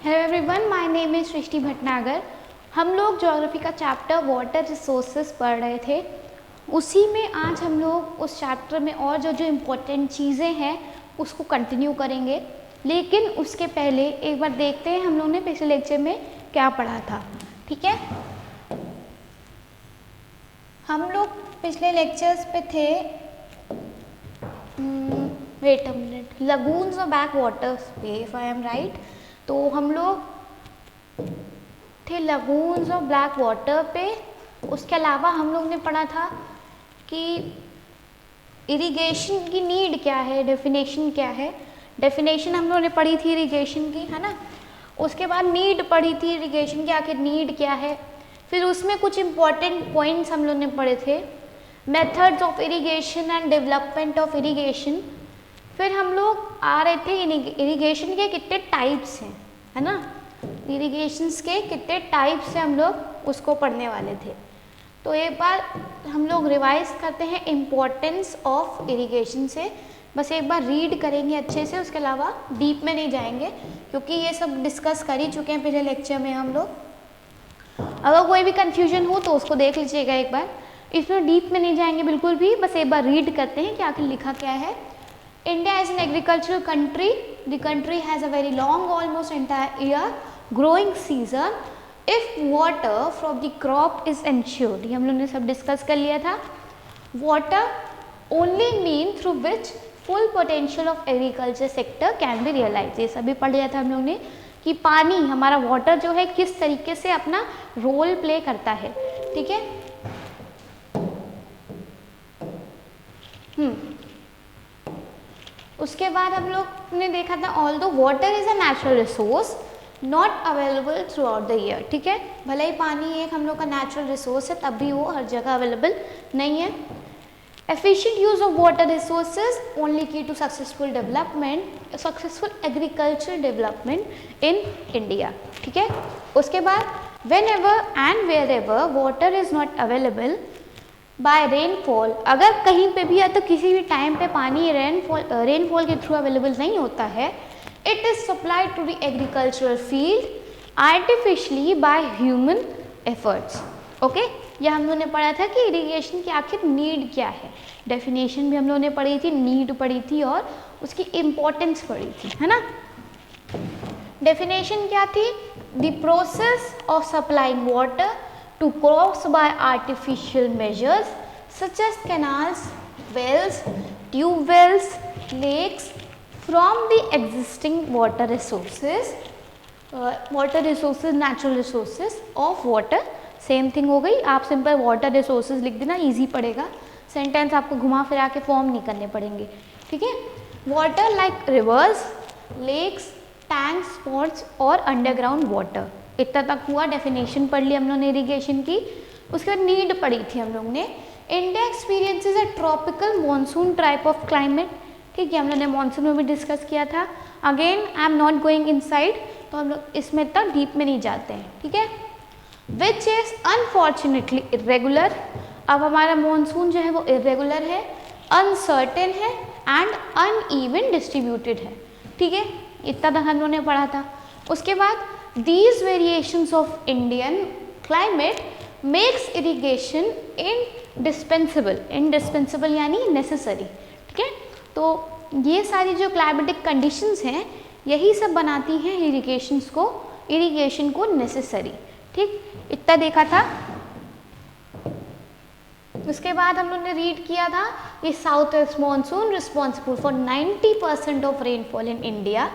Hello everyone, my name is Srishti Bhatnagar. हम लोग geography का चैप्टर वाटर रिसोर्सेज पढ़ रहे थे। उसी में आज हम लोग उस चैप्टर में और जो जो इम्पोर्टेंट चीज़ें हैं उसको कंटिन्यू करेंगे। लेकिन उसके पहले एक बार देखते हैं हम लोग ने पिछले लेक्चर में क्या पढ़ा था। ठीक है, हम लोग पिछले लेक्चर्स पे थे वेट अ मिनट, लगून्स और बैक वाटर्स पे, इफ आई एम राइट। तो हम लोग थे लगून्स और ब्लैक वाटर पे। उसके अलावा हम लोग ने पढ़ा था कि इरिगेशन की नीड क्या है, डेफिनेशन क्या है। डेफिनेशन हम लोग ने पढ़ी थी इरिगेशन की, है ना। उसके बाद नीड पढ़ी थी इरिगेशन की, आखिर नीड क्या है। फिर उसमें कुछ इम्पॉर्टेंट पॉइंट्स हम लोग ने पढ़े थे, methods of irrigation and development of irrigation. फिर हम लोग आ रहे थे इरिगेशन के कितने टाइप्स हैं, है ना। इरिगेशंस के कितने टाइप्स से हम लोग उसको पढ़ने वाले थे। तो एक बार हम लोग रिवाइज करते हैं इम्पोर्टेंस ऑफ इरिगेशन से। बस एक बार रीड करेंगे अच्छे से, उसके अलावा डीप में नहीं जाएंगे क्योंकि ये सब डिस्कस कर ही चुके हैं पिछले लेक्चर में हम लोग। अगर कोई भी कंफ्यूजन हो तो उसको देख लीजिएगा एक बार। इसमें डीप में नहीं जाएंगे बिल्कुल भी, बस एक बार रीड करते हैं कि आखिर लिखा क्या है। India is an agricultural country. The country has a very long, almost entire year growing season. If water from the crop is ensured, ये हम लोग ने सब डिस्कस कर लिया था। Water only mean through which full potential of agriculture sector can be realized. ये सभी पढ़ लिया था हम लोग ने कि पानी, हमारा वाटर जो है किस तरीके से अपना रोल प्ले करता है। ठीक है, उसके बाद हम लोग ने देखा था although water is a natural resource not available through out the year. ठीक है, भले ही पानी एक हम लोग का नेचुरल रिसोर्स है, तब भी वो हर जगह अवेलेबल नहीं है। Efficient use of water resources only key to successful development, successful agriculture development in India. ठीक है, उसके बाद whenever and wherever water is not available by rainfall, अगर कहीं पे भी या तो किसी भी टाइम पे पानी रेनफॉल के थ्रू अवेलेबल नहीं होता है, it is supplied to the agricultural field artificially by human efforts. Okay, यह हम लोगों ने पढ़ा था कि इरिगेशन की आखिर नीड क्या है। डेफिनेशन भी हम लोगों ने पढ़ी थी, नीड पढ़ी थी और उसकी इम्पोर्टेंस पढ़ी थी, है ना। डेफिनेशन क्या थी? The process of supplying water to crops by artificial measures such as canals, wells, tube wells, lakes from the existing water resources, natural resources of water। Same thing हो गई। आप सिंपल वाटर रिसोर्सेज लिख देना, easy पड़ेगा, sentence आपको घुमा फिरा के फॉर्म नहीं करने पड़ेंगे। ठीक है, water like rivers, lakes, tanks, ponds और अंडरग्राउंड वाटर। इतना तक हुआ, डेफिनेशन पढ़ ली हम लोग ने इरिगेशन की। उसके बाद नीड पढ़ी थी हम लोग ने। India experiences a tropical monsoon type of climate. ठीक है, हम लोग ने मॉनसून में भी डिस्कस किया था। Again I am not going inside, तो हम लोग इसमें इतना डीप में नहीं जाते हैं। ठीक है, विच इज अनफॉर्चुनेटली इरेगुलर। अब हमारा मॉनसून जो है वो इरेगुलर है, अनसर्टेन है एंड अनइवन डिस्ट्रीब्यूटेड है। ठीक है, इतना तक हम लोग ने पढ़ा था। उसके बाद these variations of Indian climate makes irrigation indispensable यानी necessary। ठीक है, तो ये सारी जो climatic conditions हैं यही सब बनाती हैं इरिगेशन को necessary। ठीक, इतना देखा था। उसके बाद हम लोग ने रीड किया था कि south west monsoon responsible for 90% of rainfall in India.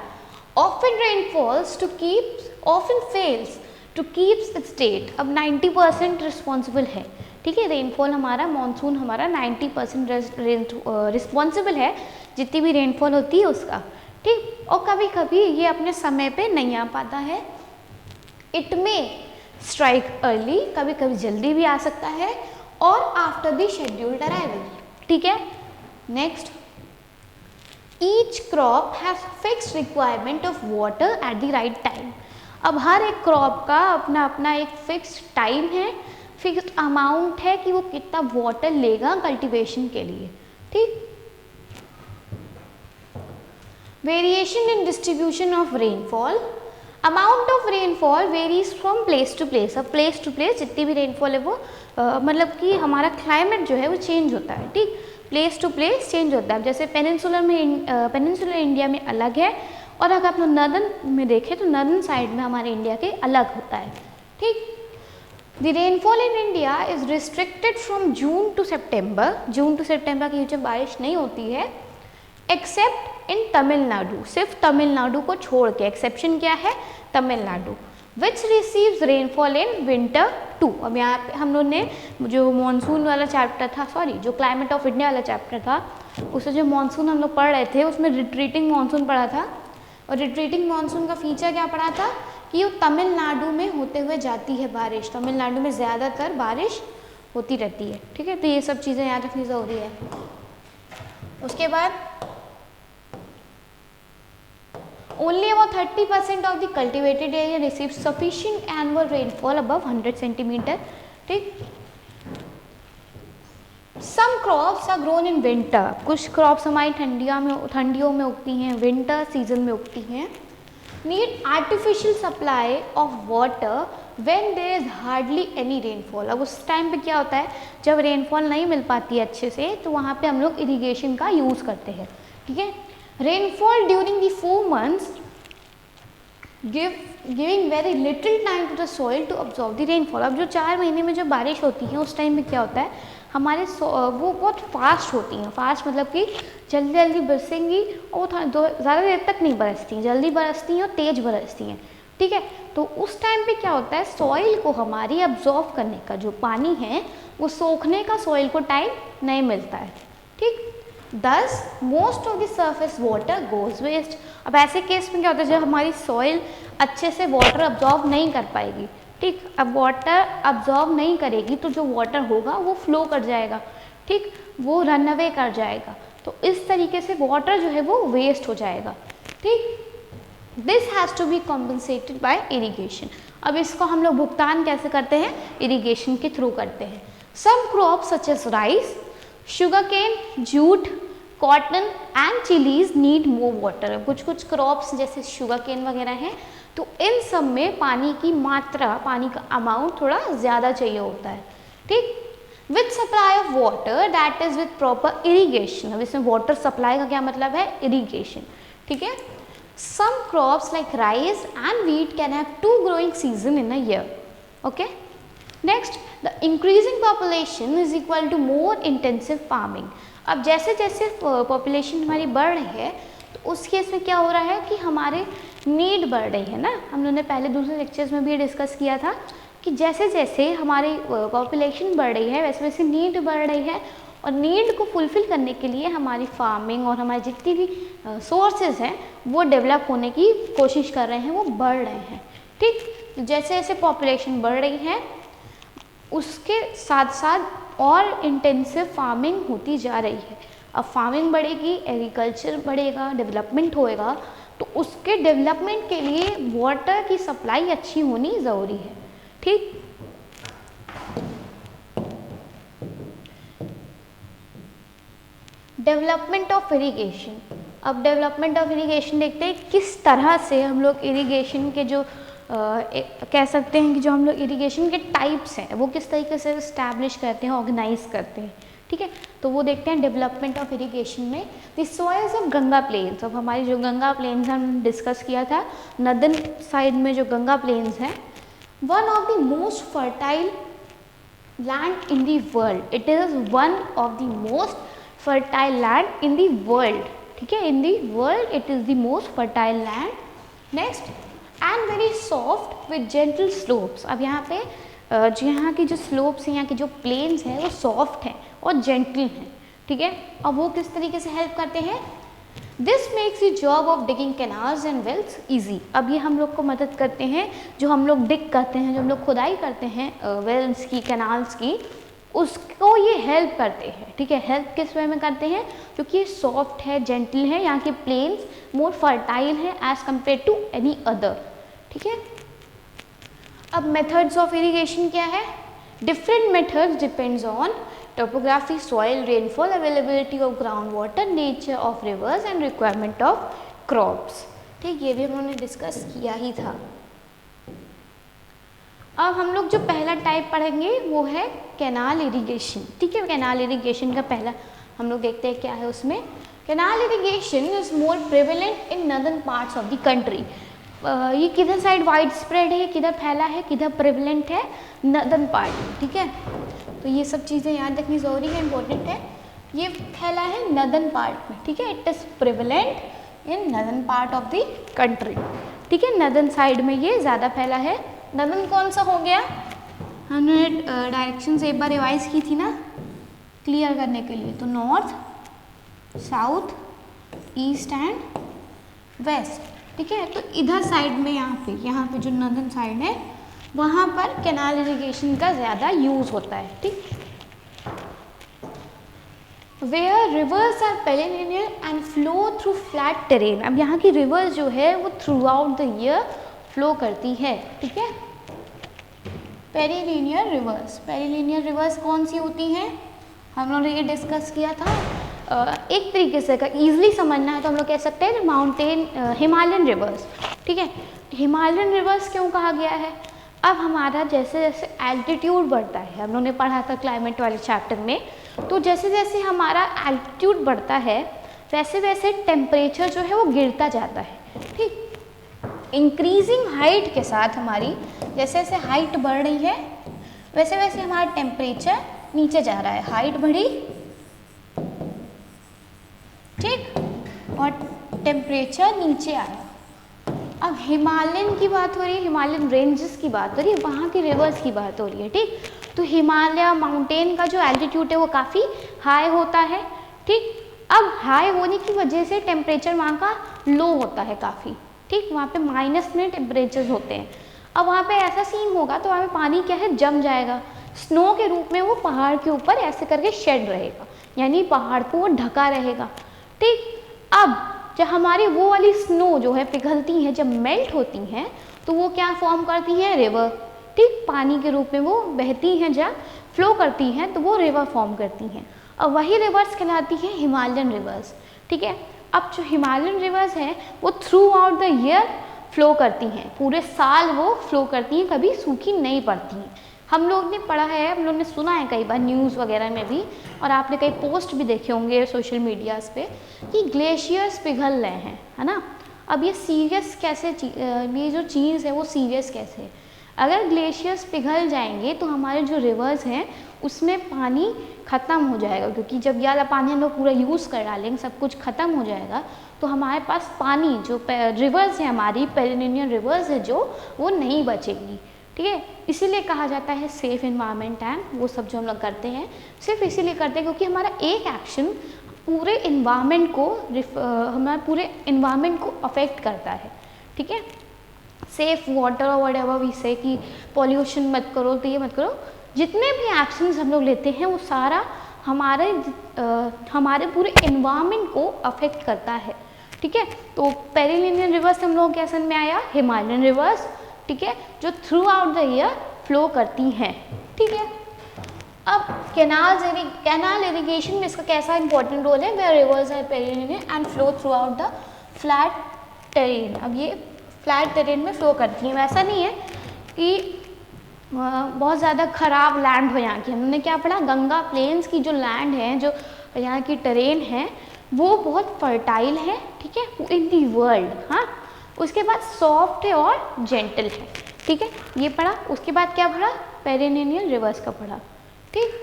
Often fails to keep its state। अब 90% रिस्पॉन्सिबल है। ठीक है, रेनफॉल हमारा, मानसून हमारा 90% रिस्पॉन्सिबल है, जितनी भी रेनफॉल होती है उसका। ठीक, और कभी कभी ये अपने समय पे नहीं आ पाता है। इट में स्ट्राइक अर्ली, कभी कभी जल्दी भी आ सकता है, और आफ्टर द शेड्यूल्ड अराइवल। ठीक है, next, Each crop has fixed requirement of water at the right time। अब हर एक क्रॉप का अपना अपना एक फिक्स्ड टाइम है, फिक्स्ड अमाउंट है कि वो कितना वाटर लेगा कल्टीवेशन के लिए। ठीक, variation in distribution of rainfall amount of rainfall varies from place to place. अब प्लेस टू प्लेस जितनी भी रेनफॉल है वो मतलब कि हमारा क्लाइमेट जो है वो चेंज होता है, ठीक, प्लेस टू प्लेस चेंज होता है। जैसे पेनिनसुलर इंडिया में अलग है, और अगर आप लोग नर्दर्न में देखें तो नर्दर्न साइड में हमारे इंडिया के अलग होता है, ठीक। The rainfall in India is restricted from June to September. June to September की जो बारिश नहीं होती है, एक्सेप्ट इन तमिलनाडु, सिर्फ तमिलनाडु को छोड़ के। एक्सेप्शन क्या है? Tamil Nadu. Which receives rainfall in winter too. अब यहाँ पे हम लोग ने जो मानसून वाला चैप्टर था, सॉरी जो क्लाइमेट ऑफ इंडिया वाला चैप्टर था, उससे जो मानसून हम लोग पढ़ रहे थे उसमें रिट्रीटिंग मानसून पढ़ा था। और रिट्रीटिंग मानसून का फीचर क्या पढ़ा था कि वो तमिलनाडु में होते हुए जाती है बारिश। तमिलनाडु में ज़्यादातर बारिश होती रहती है, ठीक है। तो ये सब चीज़ें याद रखनी ज़रूरी है। उसके बाद only about 30% of the cultivated area receives sufficient annual rainfall above 100 centimeter, ठीक। Some crops are grown in winter, कुछ क्रॉप्स हमारी ठंडियों में उगती हैं, विंटर सीजन में उगती हैं। Need artificial supply of water when there is hardly any rainfall। अब उस टाइम पे क्या होता है, जब रेनफॉल नहीं मिल पाती है अच्छे से, तो वहाँ पे हम लोग इरिगेशन का यूज़ करते हैं, ठीक है। Rainfall during the 4 months giving very little time to the soil to absorb the rainfall। अब जो 4 महीने में जो बारिश होती है उस टाइम में क्या होता है, हमारे वो बहुत फास्ट होती हैं। फास्ट मतलब कि जल्दी जल्दी बरसेंगी और वो ज़्यादा देर तक नहीं बरसती हैं, जल्दी बरसती हैं और तेज़ बरसती हैं, ठीक है। तो उस टाइम पे क्या होता है, सॉइल को हमारी अब्जॉर्व करने का जो पानी है वो सोखने का सॉइल को टाइम नहीं मिलता है, ठीक। Thus most of the surface water goes waste। अब ऐसे केस में क्या होता है, जब हमारी सॉइल अच्छे से वाटर अब्जॉर्ब नहीं कर पाएगी, ठीक। अब वाटर अब्जॉर्ब नहीं करेगी तो जो वाटर होगा वो फ्लो कर जाएगा, ठीक, वो रन अवे कर जाएगा। तो इस तरीके से वाटर जो है वो वेस्ट हो जाएगा, ठीक। This has to be compensated by irrigation. अब इसको हम लोग भुगतान कैसे करते हैं, इरीगेशन के थ्रू करते हैं। Some crops such as rice, sugarcane, jute, cotton and chillies need more water. कुछ कुछ क्रॉप्स जैसे शुगर केन वगैरह हैं, तो इन सब में पानी की मात्रा, पानी का अमाउंट थोड़ा ज़्यादा चाहिए होता है, ठीक। With supply of water that is with proper irrigation. अब इसमें वाटर सप्लाई का क्या मतलब है, इरीगेशन, ठीक है। Some crops like rice and wheat can have 2 growing season in a year, okay. Next, the increasing population is equal to more intensive farming. अब जैसे जैसे पॉपुलेशन हमारी बढ़ रही है तो उस केस में क्या हो रहा है कि हमारे नीड बढ़ रही है ना। हम लोगों ने पहले दूसरे लेक्चर्स में भी डिस्कस किया था कि जैसे जैसे हमारी पॉपुलेशन बढ़ रही है वैसे वैसे नीड बढ़ रही है, और नीड को फुलफ़िल करने के लिए हमारी फार्मिंग और हमारी जितनी भी सोर्सेज हैं वो डेवलप होने की कोशिश कर रहे हैं, वो बढ़ रहे हैं, ठीक। जैसे जैसे पॉपुलेशन बढ़ रही है उसके साथ साथ और इंटेंसिव फार्मिंग होती जा रही है। अब फार्मिंग बढ़ेगी, एग्रीकल्चर बढ़ेगा, डेवलपमेंट होएगा, तो उसके डेवलपमेंट के लिए वाटर की सप्लाई अच्छी होनी ज़रूरी है, ठीक। Development of irrigation. अब डेवलपमेंट ऑफ इरिगेशन देखते हैं किस तरह से हम लोग इरिगेशन के जो कह सकते हैं कि जो हम लोग इरिगेशन के टाइप्स हैं वो किस तरीके से इस्टेब्लिश करते हैं, ऑर्गेनाइज करते हैं, ठीक है। तो वो देखते हैं डेवलपमेंट ऑफ इरिगेशन में। The soils of Ganga plains. अब हमारी जो गंगा प्लेन्स हमने डिस्कस किया था, नदन साइड में जो गंगा प्लेन्स हैं, one of the most fertile land in the world. It is one of the most fertile land in the world, ठीक है। In the world it is the most fertile land. Next, and very soft with gentle slopes. अब यहाँ पे जो यहाँ की जो slopes हैं, यहाँ की जो प्लेन्स हैं वो सॉफ्ट हैं और जेंटल हैं, ठीक है। अब वो किस तरीके से हेल्प करते हैं, this makes the job of digging canals and wells easy. अब ये हम लोग को मदद करते हैं, जो हम लोग डिग करते हैं, जो हम लोग खुदाई करते हैं वेल्स की, कैनाल्स की, उसको ये हेल्प करते हैं, ठीक है। हेल्प किस वे में करते हैं, क्योंकि ये सॉफ्ट है, जेंटल है, यहाँ के प्लेन्स मोर फर्टाइल है as compare to any other, ठीक है। अब मेथड्स ऑफ इरिगेशन क्या है, different methods depends on topography, soil, rainfall, availability of ground water, nature of rivers and requirement of crops, ठीक। ये भी हम लोगों ने डिस्कस किया ही था। अब हम लोग जो पहला टाइप पढ़ेंगे वो है कैनाल इरिगेशन, ठीक है। कैनाल इरिगेशन का पहला हम लोग देखते हैं क्या है उसमें। Canal irrigation is more prevalent in northern parts of the country. ये किधर साइड वाइड स्प्रेड है, किधर फैला है, किधर प्रिवेलेंट है, नॉर्दर्न पार्ट, ठीक है। तो ये सब चीज़ें याद रखनी ज़रूरी है, इंपॉर्टेंट है। ये फैला है नॉर्दर्न पार्ट में, ठीक है। It is prevalent in northern part of the country, ठीक है। नॉर्दर्न साइड में ये ज़्यादा फैला है। नॉर्दर्न कौन सा हो गया, हमने डायरेक्शंस एक बार रिवाइज की थी ना क्लियर करने के लिए। तो north, south, east and west, ठीक है। तो इधर साइड में यहाँ पे जो नॉर्दर्न साइड है वहाँ पर कैनाल इरिगेशन का ज़्यादा यूज़ होता है, ठीक। Where rivers are perennial and flow through flat terrain. अब यहाँ की रिवर्स जो है वो throughout the year flow करती है, ठीक है। पेरिलिनियर रिवर्स, पेरिलिनियर रिवर्स कौन सी होती हैं, हम लोगों ने ये डिस्कस किया था। एक तरीके से अगर ईजिली समझना है तो हम लोग कह सकते हैं माउंटेन हिमालयन रिवर्स, ठीक है। हिमालयन रिवर्स क्यों कहा गया है, अब हमारा जैसे जैसे एल्टीट्यूड बढ़ता है, हम लोगों ने पढ़ा था क्लाइमेट वाले चैप्टर में, तो जैसे जैसे हमारा एल्टीट्यूड बढ़ता है वैसे वैसे टेम्परेचर जो है वो गिरता जाता है, ठीक। इंक्रीजिंग हाइट के साथ हमारी जैसे जैसे हाइट बढ़ रही है वैसे वैसे हमारा टेम्परेचर नीचे जा रहा है। हाइट बढ़ी, ठीक, और टेम्परेचर नीचे आया। अब हिमालयन की बात हो रही है, हिमालयन रेंजेस की बात हो रही है, वहाँ की रिवर्स की बात हो रही है, ठीक। तो हिमालय माउंटेन का जो एल्टीट्यूड है वो काफ़ी हाई होता है, ठीक। अब हाई होने की वजह से टेम्परेचर वहाँ का लो होता है काफ़ी, ठीक। वहाँ पे माइनस में टेम्परेचर्स होते हैं। अब वहाँ पे ऐसा सीन होगा तो वहाँ पे पानी क्या है, जम जाएगा, स्नो के रूप में वो पहाड़ के ऊपर ऐसे करके शेड रहेगा, यानी पहाड़ को वो ढका रहेगा, ठीक। अब जब हमारी वो वाली स्नो जो है पिघलती हैं, जब मेल्ट होती हैं तो वो क्या फॉर्म करती हैं, रिवर, ठीक। पानी के रूप में वो बहती हैं, जब फ्लो करती हैं तो वो रिवर फॉर्म करती हैं, और वही रिवर्स कहलाती हैं हिमालयन रिवर्स, ठीक है। अब जो हिमालयन रिवर्स हैं वो throughout the year flow करती हैं, पूरे साल वो फ्लो करती हैं, कभी सूखी नहीं पड़ती हैं। हम लोग ने पढ़ा है, हम लोग ने सुना है कई बार न्यूज़ वगैरह में भी, और आपने कई पोस्ट भी देखे होंगे सोशल मीडियाज़ पे कि ग्लेशियर्स पिघल रहे हैं, है ना। अब ये सीरियस कैसे, ये जो चीज़ है वो सीरियस कैसे है, अगर ग्लेशियर्स पिघल जाएंगे तो हमारे जो रिवर्स हैं उसमें पानी ख़त्म हो जाएगा, क्योंकि जब ज़्यादा पानी हम लोग पूरा यूज़ कर डालेंगे, सब कुछ ख़त्म हो जाएगा, तो हमारे पास पानी जो रिवर्स है, हमारी पेरिलिनियर रिवर्स है जो, वो नहीं बचेगी, ठीक है। इसीलिए कहा जाता है सेफ इन्वायरमेंट एंड वो सब जो हम लोग करते हैं सिर्फ इसीलिए करते हैं क्योंकि हमारा एक एक्शन पूरे इन्वायरमेंट को हमारे पूरे इन्वायरमेंट को अफेक्ट करता है, ठीक है। सेफ वाटर और व्हाटएवर वी से कि पॉल्यूशन मत करो, तो ये मत करो, जितने भी एक्शंस हम लोग लेते हैं वो सारा हमारे पूरे इन्वायरमेंट को अफेक्ट करता है, ठीक है। तो पेरिलिनियर रिवर्स हम लोग क्या समझ में आया, हिमालयन रिवर्स, ठीक है, जो through out the year flow करती हैं, ठीक है। अब कैनाल इरिगेशन में इसका कैसा इंपॉर्टेंट रोल है, where rivers are perennial and flow throughout the flat terrain. अब ये फ्लैट टेरेन में फ्लो करती हैं, वैसा नहीं है कि बहुत ज़्यादा ख़राब लैंड हो यहाँ की। हमने क्या पढ़ा, गंगा प्लेन्स की जो लैंड है, जो यहाँ की टेरेन है वो बहुत फर्टाइल है, ठीक है, इन दी वर्ल्ड। हाँ, उसके बाद सॉफ्ट है और जेंटल है, ठीक है, ये पढ़ा। उसके बाद क्या पढ़ा, पेरिलिनियर रिवर्स का पढ़ा, ठीक।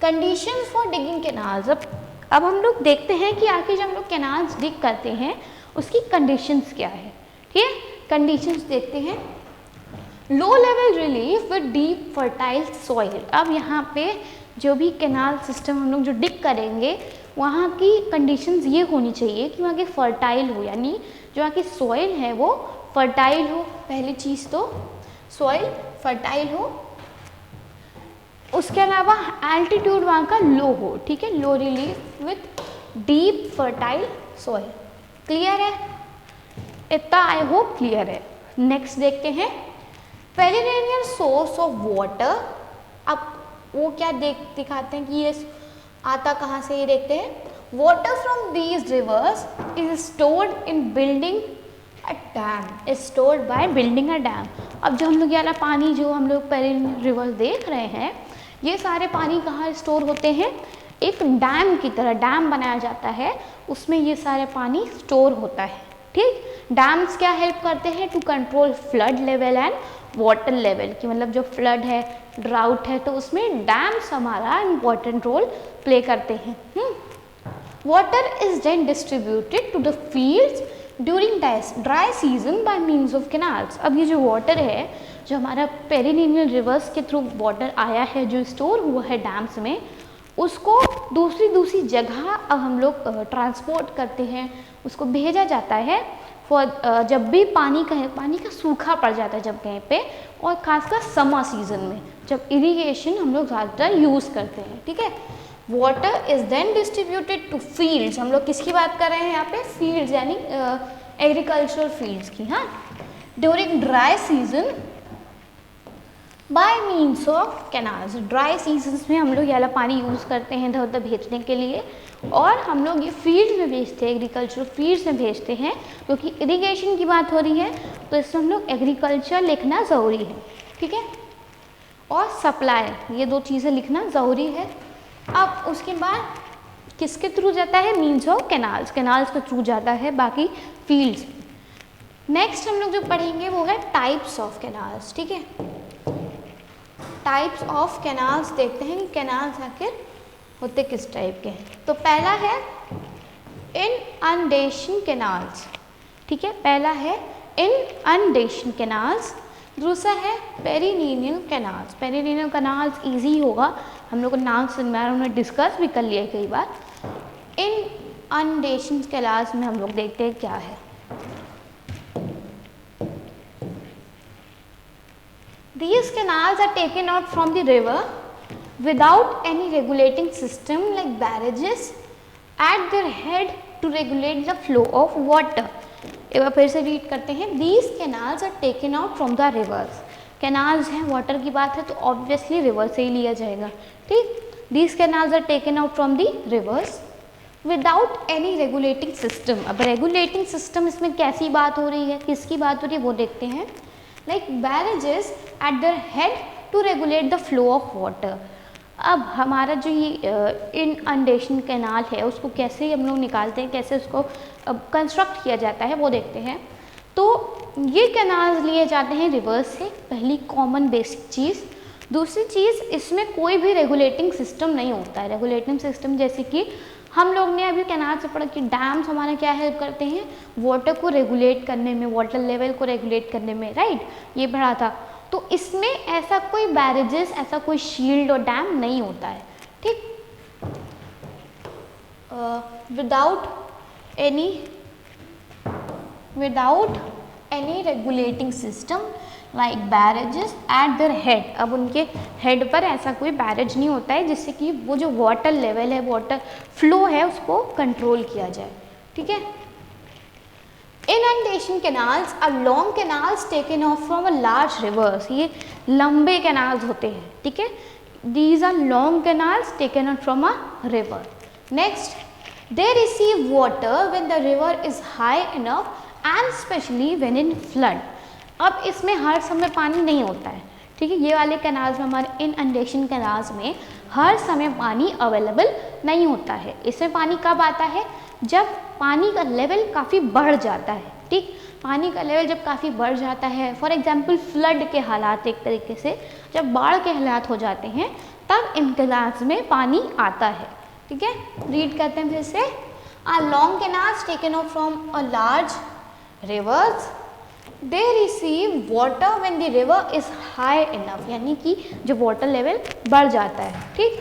Conditions for digging canals. अब हम लोग देखते हैं कि आखिर जब हम लोग कैनाल्स डिग करते हैं उसकी कंडीशंस क्या है, ठीक है। कंडीशंस देखते हैं, low level relief with deep fertile soil. अब यहाँ पे जो भी कैनाल सिस्टम हम लोग जो डिग करेंगे वहाँ की कंडीशंस ये होनी चाहिए कि वहाँ की फर्टाइल हो, यानी जो वहाँ की सॉइल है वो फर्टाइल हो, पहली चीज़ तो सॉइल फर्टाइल हो। उसके अलावा एल्टीट्यूड वहाँ का लो हो, ठीक है, low relief with deep fertile soil. Clear है, इतना आई होप क्लियर है। नेक्स्ट देखते हैं पेरिलिनियर सोर्स ऑफ वाटर। अब वो क्या दिखाते हैं कि ये आता कहाँ से, ये देखते हैं। Water from these rivers is stored in building a dam, is stored by building a dam. अब जो हम लोग ये वाला पानी जो हम लोग पेरिनियल रिवर देख रहे हैं, ये सारे पानी कहाँ स्टोर होते हैं, एक डैम की तरह डैम बनाया जाता है, उसमें ये सारे पानी स्टोर होता है। ठीक, डैम्स क्या हेल्प करते हैं, to control flood level and water level, कि मतलब जो फ्लड है, ड्राउट है, तो उसमें डैम्स हमारा इम्पोर्टेंट रोल प्ले करते हैं। Water is then distributed to the fields during dry season by means of canals. अब ये जो वाटर है, जो हमारा पेरिनियल रिवर्स के थ्रू वाटर आया है, जो स्टोर हुआ है डैम्स में, उसको दूसरी जगह अब हम लोग ट्रांसपोर्ट करते हैं, उसको भेजा जाता है फॉर जब भी पानी का सूखा पड़ जाता है जब कहीं पे, और खासकर समर सीजन में जब इरिगेशन हम लोग ज़्यादातर यूज़ करते हैं। ठीक है, water is then distributed to fields, हम लोग किसकी बात कर रहे हैं यहाँ पे, फील्ड्स यानी एग्रीकल्चरल फील्ड्स की। हाँ, during dry season by means of canals, dry seasons में हम लोग ये वाला पानी यूज़ करते हैं इधर उधर भेजने के लिए, और हम लोग ये फील्ड में भेजते हैं, एग्रीकल्चरल फील्ड्स में भेजते हैं, क्योंकि इरिगेशन की बात हो रही है तो इसमें हम लोग एग्रीकल्चर लिखना ज़रूरी है। ठीक है, और सप्लाई, ये दो चीज़ें लिखना ज़रूरी है। अब उसके बाद किसके थ्रू जाता है, मीन्स ऑफ कैनाल्स, कैनाल्स के थ्रू जाता है बाकी फील्ड्स। नेक्स्ट हम लोग जो पढ़ेंगे वो है टाइप्स ऑफ कैनाल्स। ठीक है, टाइप्स ऑफ कैनाल्स देखते हैं कि कैनाल्स आखिर होते किस टाइप के हैं। तो पहला है इनअंडेशन कैनाल्स। ठीक है, पहला है इनअंडेशन कैनाल्स, दूसरा है perennial canals. Perennial canals easy होगा, हम लोग को नाम से उन्होंने डिस्कस भी कर लिया है कई बार। इनअंडेशन कैनाल्स में हम लोग देखते हैं क्या है। These canals are taken out from the river without any regulating system like barrages at their head to regulate the flow of water. एक बार फिर से रीड करते हैं। These canals are taken out from the rivers. Canals हैं, water की बात है तो ऑब्वियसली रिवर से ही लिया जाएगा। ठीक, These canals are taken out from the rivers without any regulating system. अब regulating system इसमें कैसी बात हो रही है, किसकी बात हो रही है वो देखते हैं। Like barrages at their head to regulate the flow of water. अब हमारा जो ये इनअंडेशन कैनाल है उसको कैसे हम लोग निकालते हैं, कैसे उसको कंस्ट्रक्ट किया जाता है वो देखते हैं। तो ये कैनाल्स लिए जाते हैं रिवर्स से, पहली कॉमन बेसिक चीज़। दूसरी चीज़, इसमें कोई भी रेगुलेटिंग सिस्टम नहीं होता है। रेगुलेटिंग सिस्टम जैसे कि हम लोग ने अभी कैनाल से पढ़ा कि डैम्स हमारा क्या हेल्प करते हैं, वाटर को रेगुलेट करने में, वाटर लेवल को रेगुलेट करने में, राइट, ये पढ़ा था। तो इसमें ऐसा कोई बैरेजेस, ऐसा कोई शील्ड और डैम नहीं होता है। ठीक, without any regulating system like barrages eight their head. अब उनके हेड पर ऐसा कोई बैरेज नहीं होता है जिससे कि वो जो वाटर लेवल है, वाटर फ्लो है, उसको कंट्रोल किया जाए। ठीक है, inundation canals are long canals taken off from a large rivers. ये लंबे कैनाल्स होते हैं। ठीक है, these are long canals taken off from a river. Next, they receive water when the river is high enough and specially when in flood. अब इसमें हर समय पानी नहीं होता है। ठीक है, ये वाले कैनाल्स में, हमारे इनअंडेशन कैनाल्स में हर समय पानी अवेलेबल नहीं होता है। इसमें पानी कब आता है, जब पानी का लेवल काफ़ी बढ़ जाता है। ठीक, पानी का लेवल जब काफ़ी बढ़ जाता है, फॉर एग्जांपल फ्लड के हालात, एक तरीके से जब बाढ़ के हालात हो जाते हैं, तब इन कैनाल्स में पानी आता है। ठीक है, रीड करते हैं फिर से। Are long canals taken off from a large rivers, they receive water when the river is high enough, यानी कि जो वाटर लेवल बढ़ जाता है। ठीक,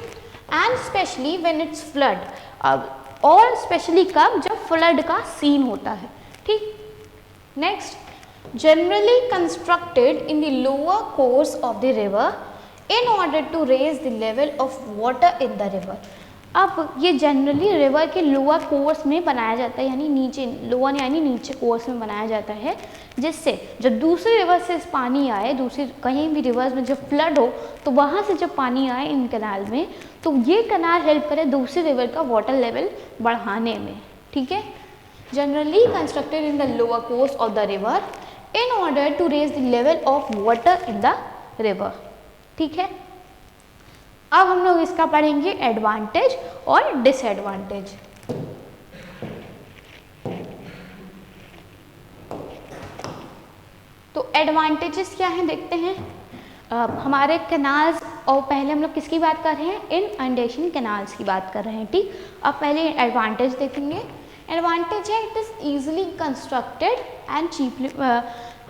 and specially when it's flood. अब और स्पेशली कब, जब फ्लड का सीन होता है। ठीक, next, generally constructed in the lower course of the river in order to raise the level of water in the river. अब ये जनरली रिवर के लोअर कोर्स में बनाया जाता है, यानी नीचे, लोअर यानी नीचे कोर्स में बनाया जाता है, जिससे जब दूसरे रिवर से पानी आए, दूसरी कहीं भी रिवर्स में जब फ्लड हो तो वहाँ से जब पानी आए इन कैनाल में, तो ये कैनाल हेल्प करे दूसरे रिवर का वाटर लेवल बढ़ाने में। ठीक है, generally constructed in the lower course of the river in order to raise the level of water in the river. ठीक है, अब हम लोग इसका पढ़ेंगे एडवांटेज और डिसएडवांटेज। तो एडवांटेजेस क्या हैं देखते हैं। हमारे कैनाल्स, और पहले हम लोग किसकी बात कर रहे हैं, इनअंडेशन कैनाल्स की बात कर रहे हैं। ठीक, अब पहले एडवांटेज देखेंगे। एडवांटेज है it is easily constructed and cheaply.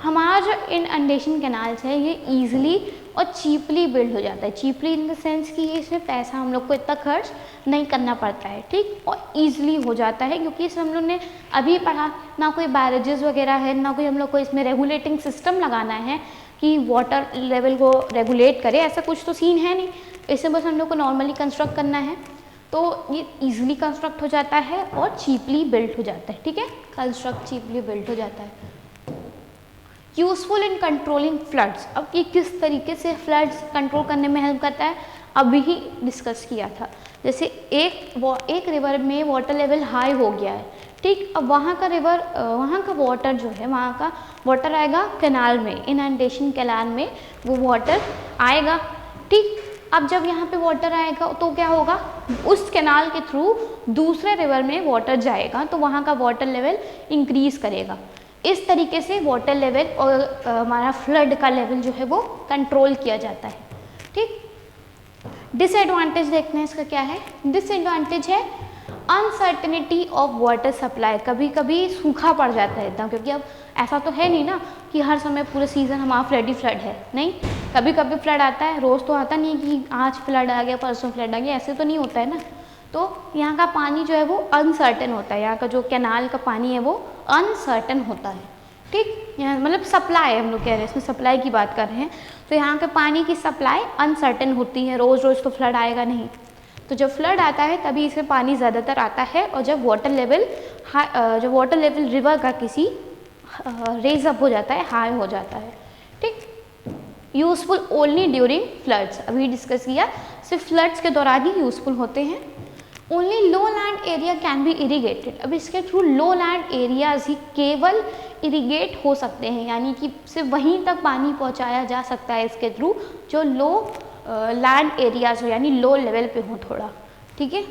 हमारा जो इनअंडेशन कैनाल्स है ये ईजिली और चीपली बिल्ड हो जाता है। चीपली इन द सेंस कि ये इसमें पैसा हम लोग को इतना खर्च नहीं करना पड़ता है। ठीक, और ईजिली हो जाता है क्योंकि इसमें हम लोग ने अभी पढ़ा ना कोई बैरेजेस वगैरह है, ना कोई हम लोग को इसमें रेगुलेटिंग सिस्टम लगाना है कि वाटर लेवल को रेगुलेट करे, ऐसा कुछ तो सीन है नहीं। इससे बस हम लोग को नॉर्मली कंस्ट्रक्ट करना है, तो ये इजीली कंस्ट्रक्ट हो जाता है और चीपली बिल्ड हो जाता है। ठीक है, कंस्ट्रक्ट चीपली बिल्ड हो जाता है। Useful in controlling floods. अब ये किस तरीके से फ्लड्स कंट्रोल करने में हेल्प करता है, अभी ही डिस्कस किया था। जैसे एक रिवर में वाटर लेवल हाई हो गया है, ठीक, अब वहाँ का वाटर जो है, वहाँ का वाटर आएगा कैनाल में, इनअंडेशन कैनाल में वो वाटर आएगा। ठीक, अब जब यहाँ पे वाटर आएगा तो क्या होगा, उस कैनाल के थ्रू दूसरे रिवर में वाटर जाएगा तो वहाँ का वाटर लेवल इंक्रीज करेगा। इस तरीके से वाटर लेवल और हमारा फ्लड का लेवल जो है वो कंट्रोल किया जाता है। ठीक, डिसएडवांटेज देखते हैं इसका क्या है। डिसएडवांटेज है अनसर्टेनिटी ऑफ वाटर सप्लाई। कभी कभी सूखा पड़ जाता है एकदम, क्योंकि अब ऐसा तो है नहीं ना कि हर समय पूरे सीज़न हमारा फ्लड ही फ्लड है, नहीं, कभी कभी फ्लड आता है, रोज़ तो आता नहीं कि आज फ्लड आ गया परसों फ्लड आ गया, ऐसे तो नहीं होता है ना। तो यहाँ का पानी जो है वो अनसर्टेन होता है, यहाँ का जो कैनाल का पानी है वो अनसर्टेन होता है। ठीक, यहाँ मतलब सप्लाई हम लोग कह रहे हैं, इसमें सप्लाई की बात कर रहे हैं, तो यहाँ के पानी की सप्लाई अनसर्टेन होती है, रोज़ रोज़ तो फ्लड आएगा नहीं। तो जब फ्लड आता है तभी इसमें पानी ज़्यादातर आता है, और जब वाटर लेवल रिवर का किसी रेज अप हो जाता है, हाई हो जाता है। ठीक, यूजफुल ओनली ड्यूरिंग फ्लड्स, अभी डिस्कस किया, सिर्फ फ्लड्स के दौरान ही यूजफुल होते हैं। Only low land area can be irrigated. अब इसके थ्रू लो लैंड एरियाज ही केवल इरीगेट हो सकते हैं, यानी कि सिर्फ वहीं तक पानी पहुंचाया जा सकता है इसके थ्रू जो लो लैंड एरियाज हो, यानी लो लेवल पे हो थोड़ा। ठीक है,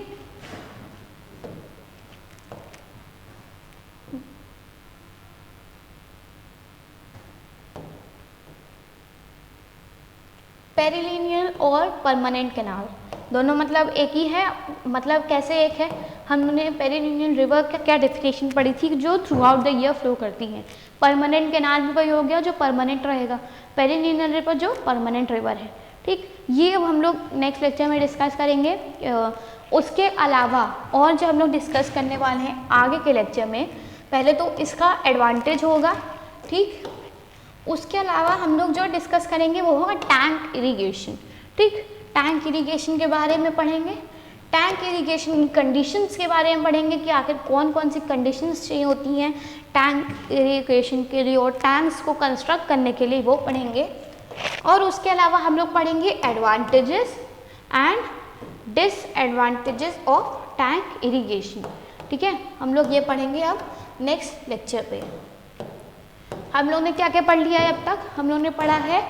पेरिलिनियल और परमानेंट कैनाल दोनों मतलब एक ही है। मतलब कैसे एक है, हमने पेरिलिनियल रिवर का क्या डेफिनेशन पढ़ी थी, जो through out the year flow करती हैं। परमानेंट कैनाल भी वही हो गया जो परमानेंट रहेगा, पेरिलिनियल रिवर जो परमानेंट रिवर है। ठीक, ये अब हम लोग नेक्स्ट लेक्चर में डिस्कस करेंगे। उसके अलावा और जो हम लोग डिस्कस करने वाले हैं आगे के लेक्चर में, पहले तो इसका एडवांटेज होगा। ठीक, उसके अलावा हम लोग जो डिस्कस करेंगे वो होगा टैंक इरिगेशन। ठीक, टैंक इरिगेशन के बारे में पढ़ेंगे, टैंक इरिगेशन कंडीशंस के बारे में पढ़ेंगे कि आखिर कौन कौन सी कंडीशंस चाहिए होती हैं टैंक इरिगेशन के लिए, और टैंक्स को कंस्ट्रक्ट करने के लिए वो पढ़ेंगे। और उसके अलावा हम लोग पढ़ेंगे advantages and disadvantages of tank irrigation. ठीक है, हम लोग ये पढ़ेंगे अब नेक्स्ट लेक्चर पे। हम लोग ने क्या क्या पढ़ लिया है अब तक, हम लोग ने पढ़ा है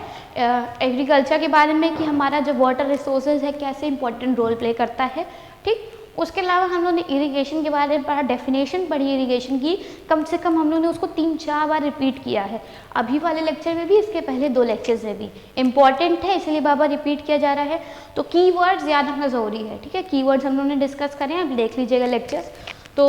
एग्रीकल्चर के बारे में कि हमारा जो वाटर रिसोर्सेज है कैसे इंपॉर्टेंट रोल प्ले करता है। ठीक, उसके अलावा हम लोग ने इरिगेशन के बारे में पढ़ा, डेफिनेशन पढ़ी इरिगेशन की, कम से कम हम लोग ने उसको 3-4 बार रिपीट किया है, अभी वाले लेक्चर में भी, इसके पहले 2 लेक्चर्स में भी। इंपॉर्टेंट है इसलिए बार बार रिपीट किया जा रहा है। तो कीवर्ड्स याद रखना ज़रूरी है। ठीक है, कीवर्ड्स हम लोग ने डिस्कस करें, अब देख लीजिएगा लेक्चर्स। तो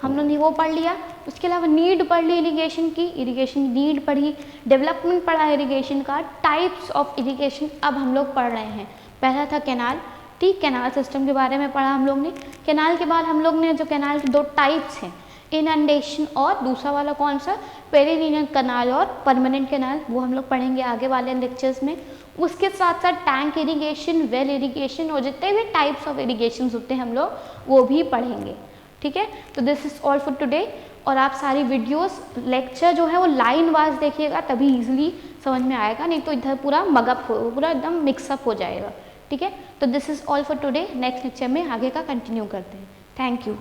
हम लोग ने वो पढ़ लिया। उसके अलावा नीड पढ़ ली इरिगेशन की, इरिगेशन नीड पढ़ी, डेवलपमेंट पढ़ा इरिगेशन का, टाइप्स ऑफ इरिगेशन अब हम लोग पढ़ रहे हैं। पहला था कैनाल। ठीक, कैनाल सिस्टम के बारे में पढ़ा हम लोग ने। कैनाल के बाद हम लोग ने जो कैनाल के 2 टाइप्स हैं, इनंडेशन और दूसरा वाला कौन सा, पेरिलिनियल कैनाल और परमानेंट कैनाल, वो हम लोग पढ़ेंगे आगे वाले लेक्चर्स में। उसके साथ साथ टैंक इरिगेशन, वेल इरिगेशन और जितने भी टाइप्स ऑफ इरिगेशन होते हैं हम लोग वो भी पढ़ेंगे। ठीक है, तो this is all for today. और आप सारी वीडियोस लेक्चर जो है वो लाइन वाइज देखिएगा, तभी इजीली समझ में आएगा, नहीं तो इधर पूरा मगअप हो, पूरा एकदम मिक्सअप हो जाएगा। ठीक है, तो this is all for today. Next lecture में आगे का कंटिन्यू करते हैं। Thank you.